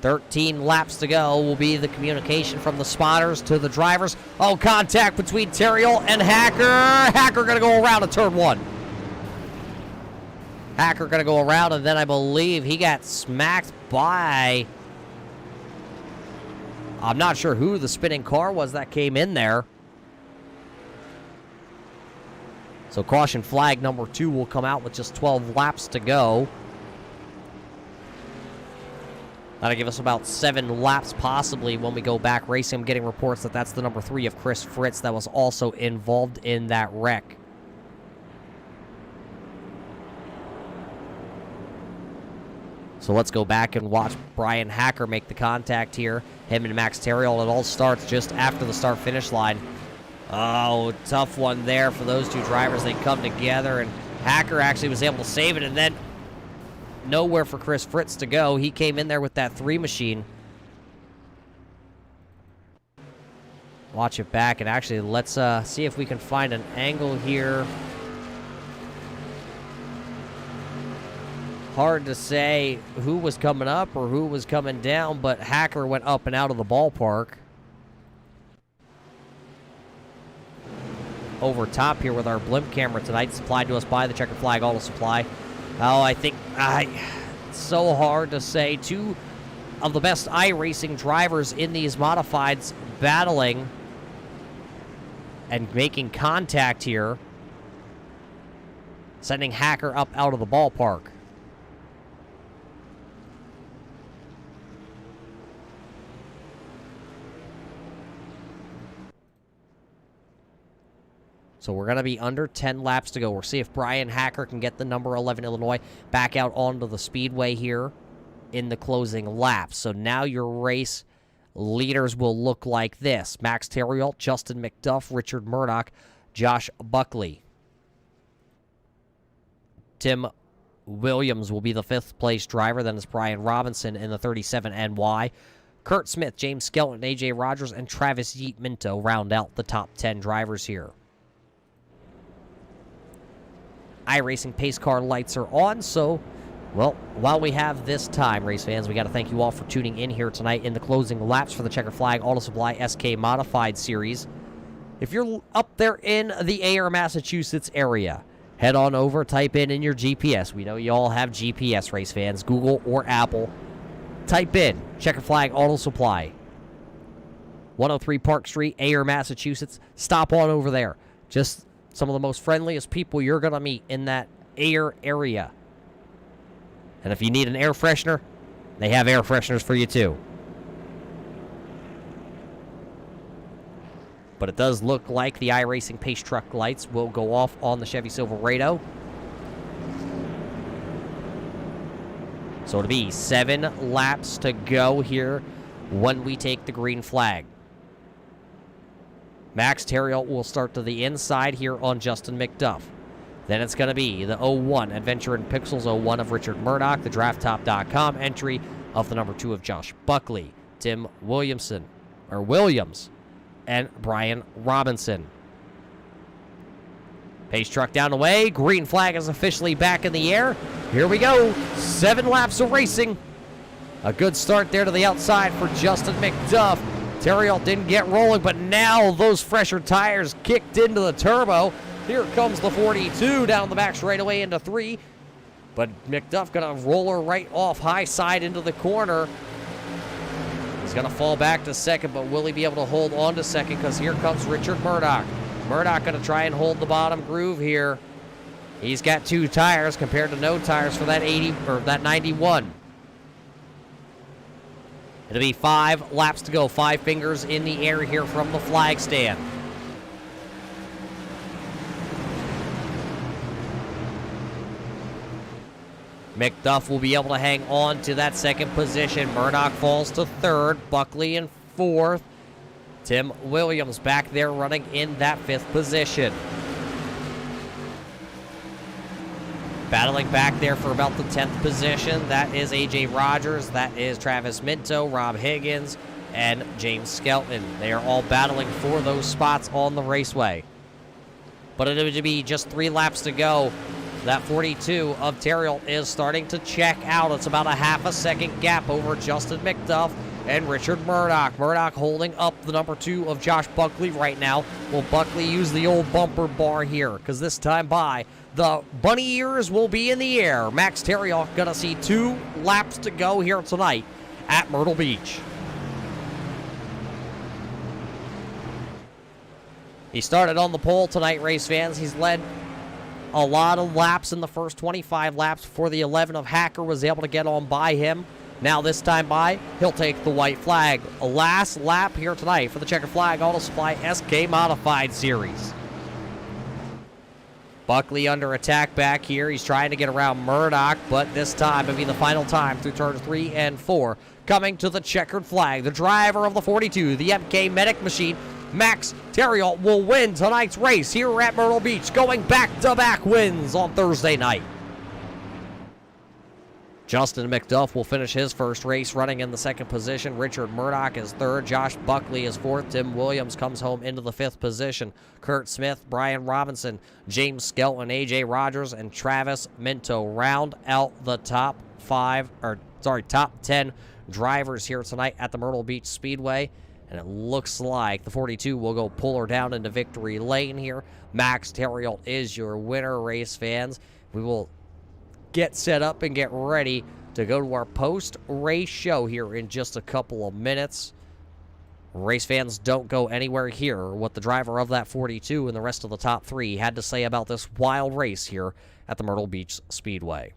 13 laps to go will be the communication from the spotters to the drivers. Oh, contact between Terriol and Hacker. Hacker going to go around to turn 1. Hacker going to go around, and then I believe he got smacked by... I'm not sure who the spinning car was that came in there. So caution flag number 2 will come out with just 12 laps to go. That'll give us about 7 laps possibly when we go back racing. I'm getting reports that that's the number 3 of Chris Fritz that was also involved in that wreck. So let's go back and watch Brian Hacker make the contact here. Him and Max Terrill. It all starts just after the start-finish line. Oh, tough one there for those two drivers. They come together, and Hacker actually was able to save it, and then nowhere for Chris Fritz to go. He came in there with that 3 machine. Watch it back, and actually let's see if we can find an angle here. Hard to say who was coming up or who was coming down, but Hacker went up and out of the ballpark. Over top here with our blimp camera tonight, supplied to us by the Checkered Flag Auto Supply. Oh, I think it's so hard to say. 2 of the best iRacing drivers in these modifieds battling and making contact here, sending Hacker up out of the ballpark. So we're going to be under 10 laps to go. We'll see if Brian Hacker can get the number 11 Illinois back out onto the speedway here in the closing laps. So now your race leaders will look like this. Max Terrill, Justin McDuff, Richard Murdoch, Josh Buckley. Tim Williams will be the 5th place driver. Then it's Brian Robinson in the 37 NY. Kurt Smith, James Skelton, AJ Rogers, and Travis Yeet Minto round out the top 10 drivers here. iRacing pace car lights are on, so, well, while we have this time, race fans, we got to thank you all for tuning in here tonight in the closing laps for the Checkered Flag Auto Supply SK Modified Series. If you're up there in the Ayer, Massachusetts area, head on over, type in your GPS. We know you all have GPS, race fans, Google or Apple. Type in Checkered Flag Auto Supply. 103 Park Street, Ayer, Massachusetts. Stop on over there. Just some of the most friendliest people you're going to meet in that Ayer area. And if you need an air freshener, they have air fresheners for you too. But it does look like the iRacing Pace Truck lights will go off on the Chevy Silverado. So it'll be 7 laps to go here when we take the green flag. Max Terrill will start to the inside here on Justin McDuff. Then it's going to be the 01 Adventure in Pixels 01 of Richard Murdoch, the DraftTop.com entry of the number 2 of Josh Buckley, Tim Williams, and Brian Robinson. Pace truck down the way. Green flag is officially back in the air. Here we go. 7 laps of racing. A good start there to the outside for Justin McDuff. Terrill didn't get rolling, but now those fresher tires kicked into the turbo. Here comes the 42 down the back straightaway into 3. But McDuff going to roll her right off high side into the corner. He's going to fall back to second, but will he be able to hold on to second? Because here comes Richard Murdoch. Murdoch going to try and hold the bottom groove here. He's got 2 tires compared to no tires for that 80 or that 91. It'll be 5 laps to go. 5 fingers in the air here from the flag stand. McDuff will be able to hang on to that second position. Murdoch falls to 3rd. Buckley in 4th. Tim Williams back there running in that 5th position. Battling back there for about the 10th position, that is AJ Rogers, that is Travis Minto, Rob Higgins, and James Skelton. They are all battling for those spots on the raceway. But it would be just 3 laps to go. That 42 of Terrill is starting to check out. It's about a half a second gap over Justin McDuff. and Richard Murdoch. Murdoch holding up the number 2 of Josh Buckley right now. Will Buckley use the old bumper bar here? Because this time by, the bunny ears will be in the air. Max Terrioc gonna see 2 laps to go here tonight at Myrtle Beach. He started on the pole tonight, race fans. He's led a lot of laps in the first 25 laps before the 11 of Hacker was able to get on by him. Now this time by, he'll take the white flag. A last lap here tonight for the Checkered Flag Auto Supply SK Modified Series. Buckley under attack back here. He's trying to get around Murdoch, but this time it'll be the final time through turns 3 and 4. Coming to the Checkered Flag, the driver of the 42, the MK Medic Machine, Max Terriot, will win tonight's race here at Myrtle Beach, going back-to-back wins on Thursday night. Justin McDuff will finish his first race running in the second position. Richard Murdoch is third. Josh Buckley is fourth. Tim Williams comes home into the fifth position. Kurt Smith, Brian Robinson, James Skelton, AJ Rogers, and Travis Minto round out the top 10 drivers here tonight at the Myrtle Beach Speedway. And it looks like the 42 will go pull her down into victory lane here. Max Terriot is your winner, race fans. We will get set up and get ready to go to our post-race show here in just a couple of minutes. Race fans, don't go anywhere here. What the driver of that 42 and the rest of the top 3 had to say about this wild race here at the Myrtle Beach Speedway.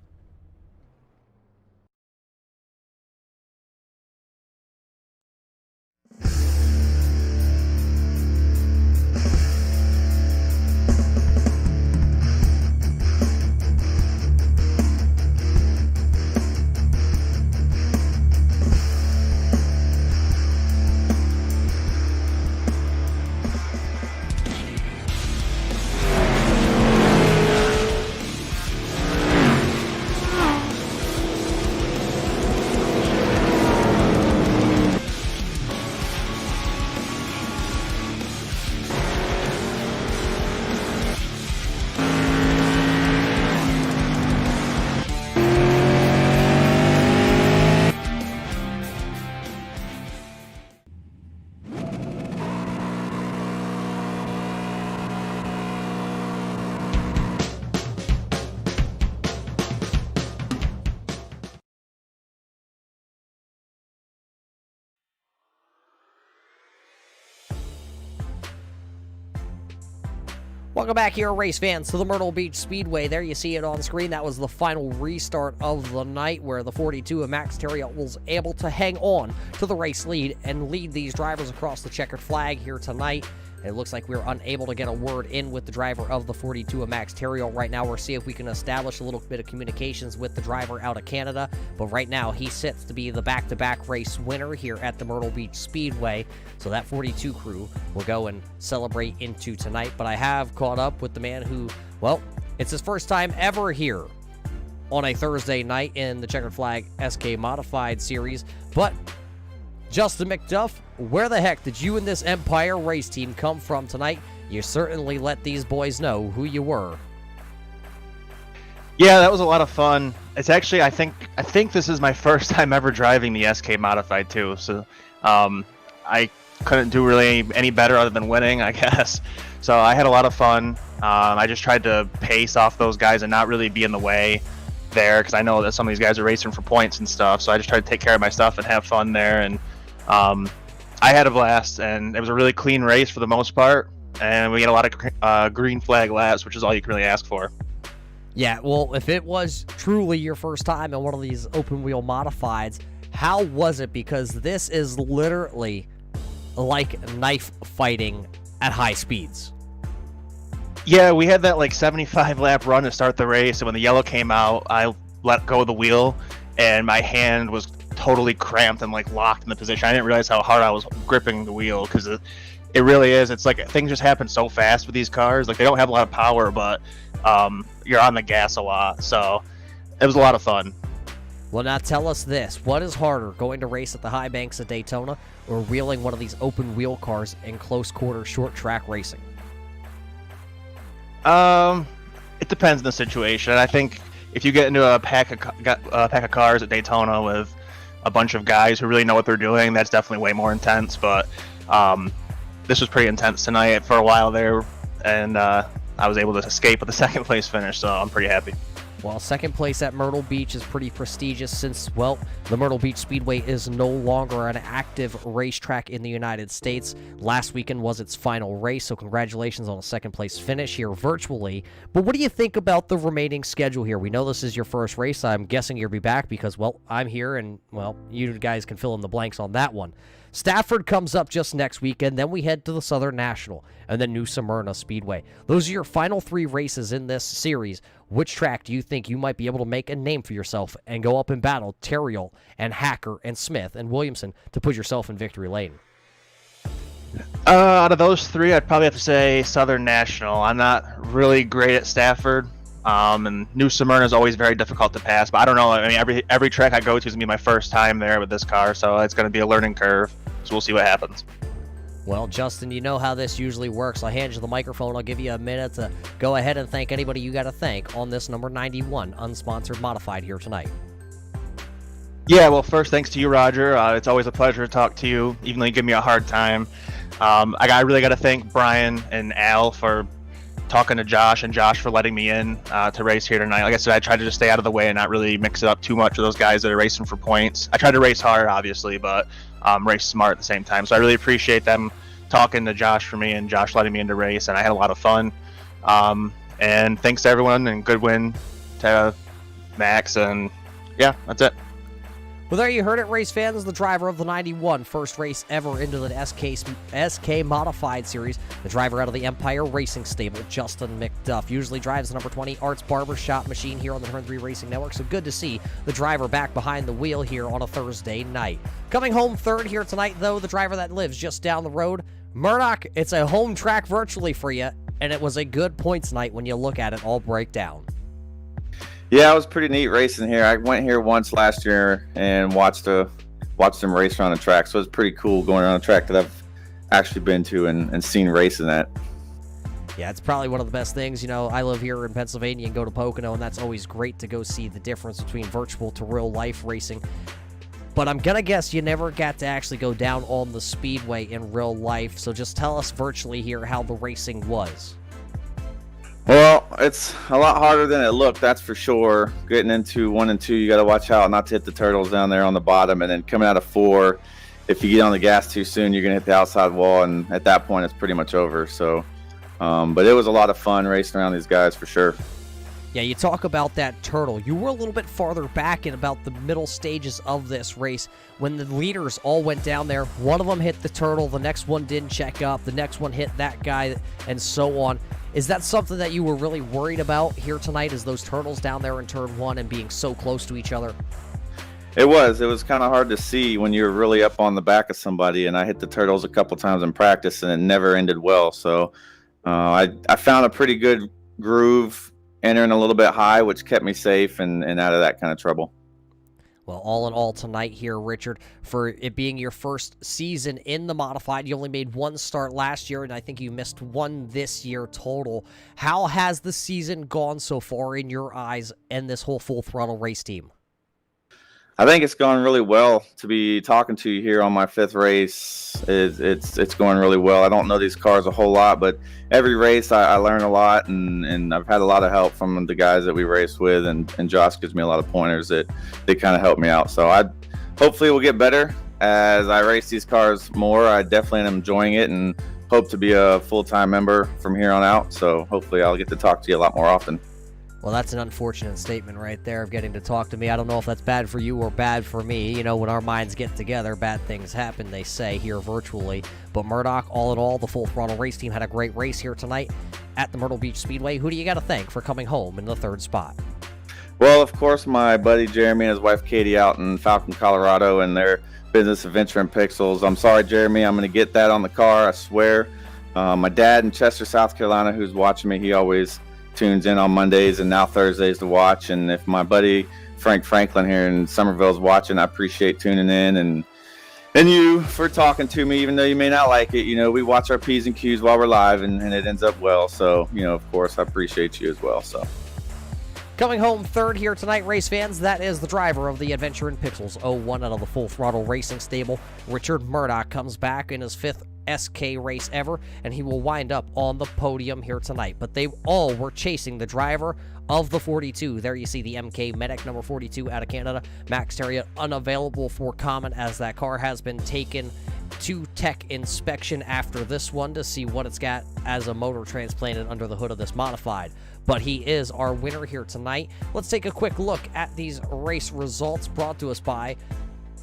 Welcome back here, race fans, to the Myrtle Beach Speedway. There you see it on screen. That was the final restart of the night where the 42 of Max Terriot was able to hang on to the race lead and lead these drivers across the checkered flag here tonight. It looks like we're unable to get a word in with the driver of the 42 of Max Terriot right now. We'll see if we can establish a little bit of communications with the driver out of Canada. But right now, he sits to be the back-to-back race winner here at the Myrtle Beach Speedway. So that 42 crew will go and celebrate into tonight. But I have caught up with the man who, well, it's his first time ever here on a Thursday night in the Checkered Flag SK Modified Series. But Justin McDuff, where the heck did you and this Empire race team come from tonight? You certainly let these boys know who you were. Yeah, that was a lot of fun. It's actually, I think this is my first time ever driving the SK Modified too. So I couldn't do really any better other than winning, I guess. So I had a lot of fun. I just tried to pace off those guys and not really be in the way there, because I know that some of these guys are racing for points and stuff. So I just tried to take care of my stuff and have fun there. And I had a blast, and it was a really clean race for the most part, and we had a lot of green flag laps, which is all you can really ask for. Yeah, well, if it was truly your first time in one of these open wheel modifieds, how was it? Because this is literally like knife fighting at high speeds. Yeah, we had that like 75 lap run to start the race, and when the yellow came out, I let go of the wheel, and my hand was totally cramped and like locked in the position. I didn't realize how hard I was gripping the wheel, because it really is. It's like things just happen so fast with these cars. Like, they don't have a lot of power, but you're on the gas a lot. So it was a lot of fun. Well, now tell us this. What is harder, going to race at the high banks of Daytona or wheeling one of these open wheel cars in close quarter short track racing? It depends on the situation. I think if you get into a pack of cars at Daytona with a bunch of guys who really know what they're doing, that's definitely way more intense. But this was pretty intense tonight for a while there, and I was able to escape with a second place finish, so I'm pretty happy. Well, second place at Myrtle Beach is pretty prestigious since, well, the Myrtle Beach Speedway is no longer an active racetrack in the United States. Last weekend was its final race, so congratulations on a second place finish here virtually. But what do you think about the remaining schedule here? We know this is your first race. I'm guessing you'll be back because, well, I'm here and, well, you guys can fill in the blanks on that one. Stafford comes up just next weekend, then we head to the Southern National, and then New Smyrna Speedway. Those are your final 3 races in this series. Which track do you think you might be able to make a name for yourself and go up and battle Terrill and Hacker and Smith and Williamson to put yourself in victory lane? Out of those 3, I'd probably have to say Southern National. I'm not really great at Stafford, and New Smyrna is always very difficult to pass. But I don't know. I mean, every track I go to is gonna be my first time there with this car, so it's gonna be a learning curve. So we'll see what happens. Well, Justin, you know how this usually works. I'll hand you the microphone. I'll give you a minute to go ahead and thank anybody you got to thank on this number 91 unsponsored modified here tonight. Yeah, well, first, thanks to you, Roger. It's always a pleasure to talk to you, even though you give me a hard time. I really got to thank Brian and Al for talking to Josh, and Josh for letting me in to race here tonight. Like I said, I tried to just stay out of the way and not really mix it up too much with those guys that are racing for points. I tried to race hard, obviously, but race smart at the same time. So I really appreciate them talking to Josh for me and Josh letting me in to race, and I had a lot of fun. And thanks to everyone, and good win to Max, and yeah, that's it. Well, there you heard it, race fans. The driver of the 91, first race ever into the SK Modified Series. The driver out of the Empire Racing Stable, Justin McDuff. Usually drives the number 20 Arts Barbershop machine here on the Turn 3 Racing Network. So good to see the driver back behind the wheel here on a Thursday night. Coming home third here tonight, though, the driver that lives just down the road, Murdoch. It's a home track virtually for you, and it was a good points night when you look at it all break down. Yeah, it was pretty neat racing here. I went here once last year and watched them race around the track. So it's pretty cool going around a track that I've actually been to and seen racing at. Yeah, it's probably one of the best things. You know, I live here in Pennsylvania and go to Pocono, and that's always great to go see the difference between virtual to real life racing. But I'm going to guess you never got to actually go down on the speedway in real life. So just tell us virtually here how the racing was. Well, it's a lot harder than it looked, that's for sure. Getting into 1 and 2, you got to watch out not to hit the turtles down there on the bottom. And then coming out of 4, if you get on the gas too soon, you're going to hit the outside wall. And at that point, it's pretty much over. So, but it was a lot of fun racing around these guys for sure. Yeah, you talk about that turtle. You were a little bit farther back in about the middle stages of this race when the leaders all went down there. One of them hit the turtle, the next one didn't check up, the next one hit that guy, and so on. Is that something that you were really worried about here tonight, is those turtles down there in turn 1 and being so close to each other? It was kind of hard to see when you're really up on the back of somebody, and I hit the turtles a couple times in practice, and it never ended well. So I found a pretty good groove entering a little bit high, which kept me safe and out of that kind of trouble. Well, all in all tonight here, Richard, for it being your first season in the modified, you only made 1 start last year, and I think you missed 1 this year total. How has the season gone so far in your eyes and this whole full throttle race team? I think it's gone really well. To be talking to you here on my 5th race, it's going really well. I don't know these cars a whole lot, but every race I learn a lot, and I've had a lot of help from the guys that we race with, and Josh gives me a lot of pointers that they kind of help me out. So hopefully we'll get better as I race these cars more. I definitely am enjoying it and hope to be a full-time member from here on out. So hopefully I'll get to talk to you a lot more often. Well, that's an unfortunate statement right there of getting to talk to me. I don't know if that's bad for you or bad for me. You know, when our minds get together, bad things happen, they say, here virtually. But Murdoch, all in all, the Full Throttle race team had a great race here tonight at the Myrtle Beach Speedway. Who do you got to thank for coming home in the 3rd spot? Well, of course, my buddy Jeremy and his wife Katie out in Falcon, Colorado, and their business Adventure and Pixels. I'm sorry, Jeremy, I'm going to get that on the car, I swear. My dad in Chester, South Carolina, who's watching me, he always tunes in on Mondays and now Thursdays to watch. And if my buddy Frank Franklin here in Somerville is watching, I appreciate tuning in, and you for talking to me, even though you may not like it. You know, we watch our P's and Q's while we're live, and it ends up well. So, you know, of course, I appreciate you as well. So Coming home third here tonight, race fans, that is the driver of the Adventure in Pixels 01 out of the Full Throttle Racing stable. Richard Murdoch comes back in his 5th SK race ever, and he will wind up on the podium here tonight. But they all were chasing the driver of the 42. There you see the MK Medic number 42 out of Canada. Max Terriot unavailable for comment, as that car has been taken to tech inspection after this one to see what it's got as a motor transplanted under the hood of this modified. But he is our winner here tonight. Let's take a quick look at these race results brought to us by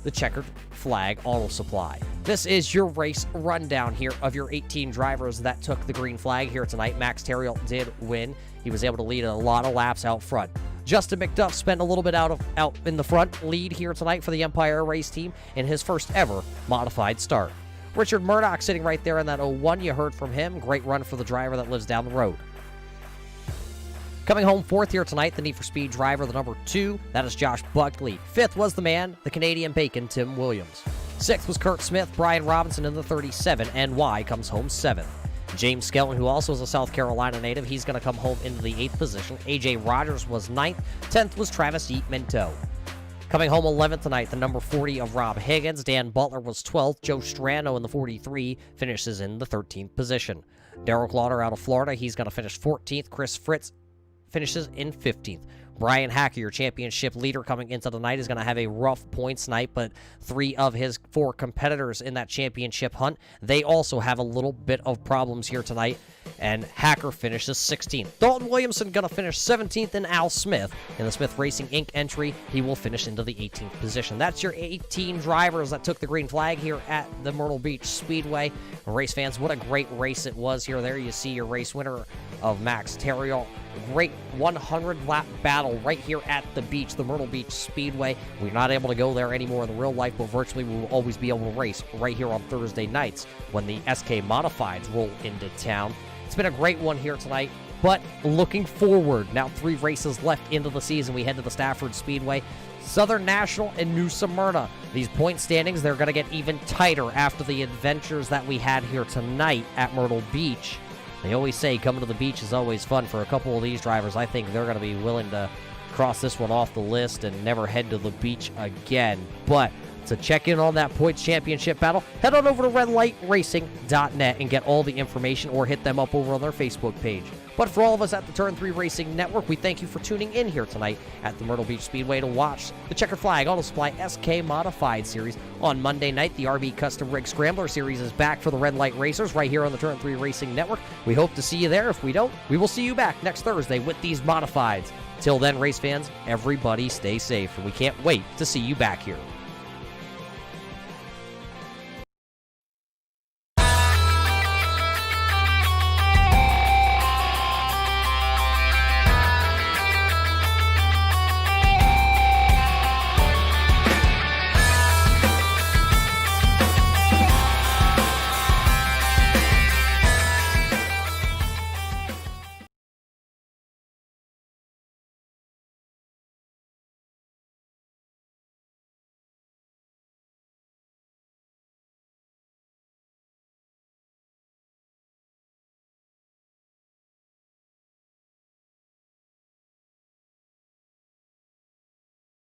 the Checkered Flag Auto Supply. This is your race rundown here of your 18 drivers that took the green flag here tonight. Max Terriot did win. He was able to lead a lot of laps out front. Justin McDuff spent a little bit out in the front lead here tonight for the Empire race team in his first ever modified start. Richard Murdoch sitting right there in that 01. You heard from him. Great run for the driver that lives down the road. Coming home fourth here tonight, the Need for Speed driver, the number 2, that is Josh Buckley. 5th was the man, the Canadian Bacon, Tim Williams. 6th was Kurt Smith. Brian Robinson in the 37, NY comes home 7th. James Skelton, who also is a South Carolina native, he's going to come home into the 8th position. AJ Rogers was 9th. 10th was Travis Yeet Minto. Coming home 11th tonight, the number 40 of Rob Higgins. Dan Butler was 12th. Joe Strano in the 43 finishes in the 13th position. Darrell Lauder out of Florida, he's going to finish 14th. Chris Fritz finishes in 15th. Brian Hacker, your championship leader coming into the night, is going to have a rough points night, but 3 of his 4 competitors in that championship hunt, they also have a little bit of problems here tonight, and Hacker finishes 16th. Dalton Williamson going to finish 17th, and Al Smith in the Smith Racing Inc. entry, he will finish into the 18th position. That's your 18 drivers that took the green flag here at the Myrtle Beach Speedway. Race fans, what a great race it was here. There you see your race winner of Max Terriot. Great 100-lap battle right here at the beach, the Myrtle Beach Speedway. We're not able to go there anymore in the real life, but virtually we will always be able to race right here on Thursday nights when the SK Modifieds roll into town. It's been a great one here tonight, but looking forward, now 3 races left into the season. We head to the Stafford Speedway, Southern National, and New Smyrna. These point standings, they're going to get even tighter after the adventures that we had here tonight at Myrtle Beach. They always say coming to the beach is always fun. For a couple of these drivers, I think they're going to be willing to cross this one off the list and never head to the beach again. But to check in on that points championship battle, head on over to redlightracing.net and get all the information, or hit them up over on their Facebook page. But for all of us at the Turn 3 Racing Network, we thank you for tuning in here tonight at the Myrtle Beach Speedway to watch the Checkered Flag Auto Supply SK Modified Series. On Monday night, the RB Custom Rig Scrambler Series is back for the Red Light Racers right here on the Turn 3 Racing Network. We hope to see you there. If we don't, we will see you back next Thursday with these modifieds. Till then, race fans, everybody stay safe, and we can't wait to see you back here.